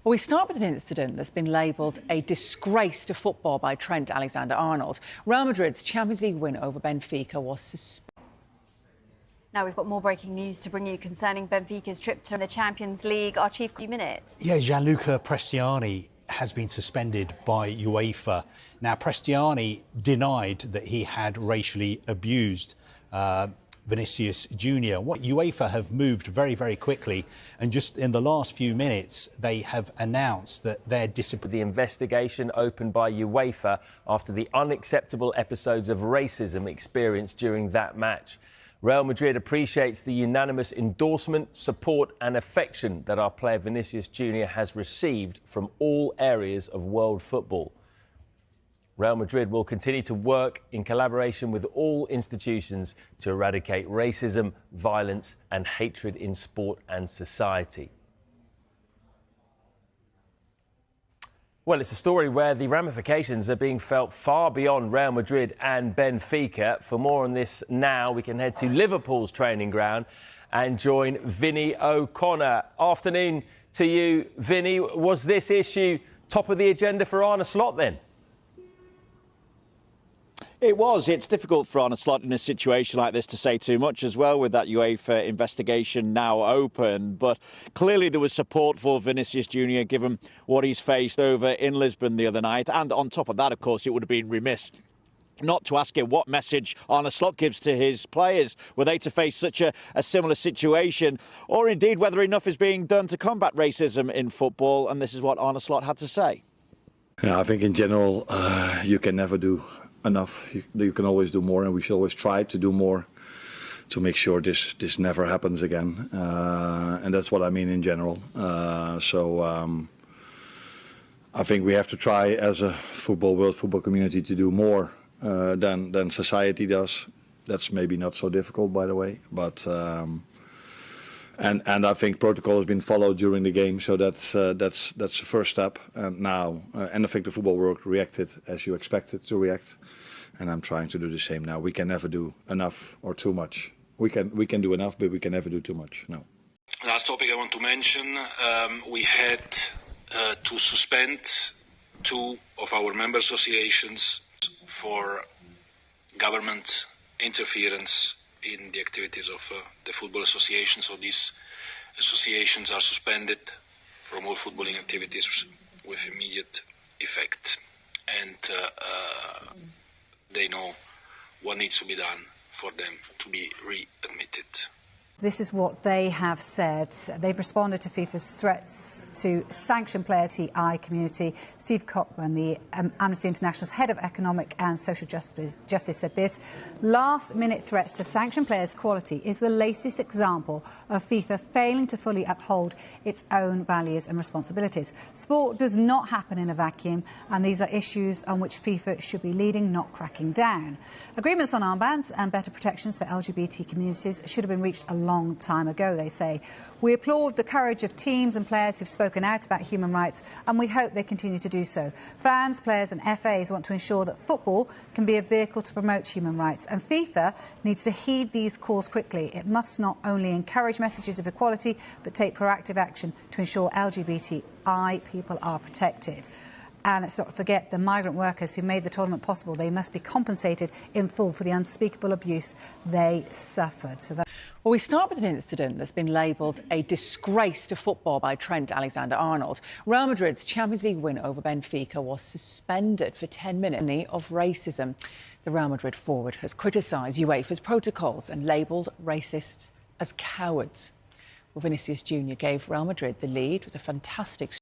Well, we start with an incident that's been labelled a disgrace to football by Trent Alexander-Arnold. Real Madrid's Champions League win over Benfica was suspended. Now we've got more breaking news to bring you concerning Benfica's trip to the Champions League. Our chief, few minutes. Yeah, Gianluca Prestiani has been suspended by UEFA. Now, Prestiani denied that he had racially abused Vinicius Junior. What UEFA have moved very, very quickly, and just in the last few minutes, they have announced that they're disciplining. The investigation opened by UEFA after the unacceptable episodes of racism experienced during that match. Real Madrid appreciates the unanimous endorsement, support and affection that our player Vinicius Junior has received from all areas of world football. Real Madrid will continue to work in collaboration with all institutions to eradicate racism, violence and hatred in sport and society. Well, it's a story where the ramifications are being felt far beyond Real Madrid and Benfica. For more on this now, we can head to Liverpool's training ground and join Vinny O'Connor. Afternoon to you, Vinny. Was this issue top of the agenda for Arne Slot then? It was. It's difficult for Arne Slot in a situation like this to say too much as well, with that UEFA investigation now open. But clearly there was support for Vinicius Junior given what he's faced over in Lisbon the other night. And on top of that, of course, it would have been remiss not to ask him what message Arne Slot gives to his players were they to face such a similar situation, or indeed whether enough is being done to combat racism in football. And this is what Arne Slot had to say. Yeah, I think in general you can never do enough. You can always do more, and we should always try to do more to make sure this never happens again. And that's what I mean in general. I think we have to try as a world football community to do more than society does. That's maybe not so difficult, by the way, but and I think protocol has been followed during the game, so that's the first step. And I think the football world reacted as you expected to react, and I'm trying to do the same now. We can never do enough or too much. We can do enough, but we can never do too much. No. Last topic I want to mention: we had to suspend 2 of our member associations for government interference in the activities of the football association. So these associations are suspended from all footballing activities with immediate effect, and they know what needs to be done for them to be readmitted. This is what they have said. They've responded to FIFA's threats to sanction players. The TI community. Steve Cockburn, the Amnesty International's head of economic and social justice, said this: last-minute threats to sanction players' quality is the latest example of FIFA failing to fully uphold its own values and responsibilities. Sport does not happen in a vacuum, and these are issues on which FIFA should be leading, not cracking down. Agreements on armbands and better protections for LGBT communities should have been reached a long time ago, they say. We applaud the courage of teams and players who've spoken out about human rights, and we hope they continue to do so. Fans, players and FAs want to ensure that football can be a vehicle to promote human rights, and FIFA needs to heed these calls quickly. It must not only encourage messages of equality, but take proactive action to ensure LGBTI people are protected. And let's not forget the migrant workers who made the tournament possible. They must be compensated in full for the unspeakable abuse they suffered. Well, we start with an incident that's been labelled a disgrace to football by Trent Alexander-Arnold. Real Madrid's Champions League win over Benfica was suspended for 10 minutes of racism. The Real Madrid forward has criticised UEFA's protocols and labelled racists as cowards. Well, Vinicius Junior gave Real Madrid the lead with a fantastic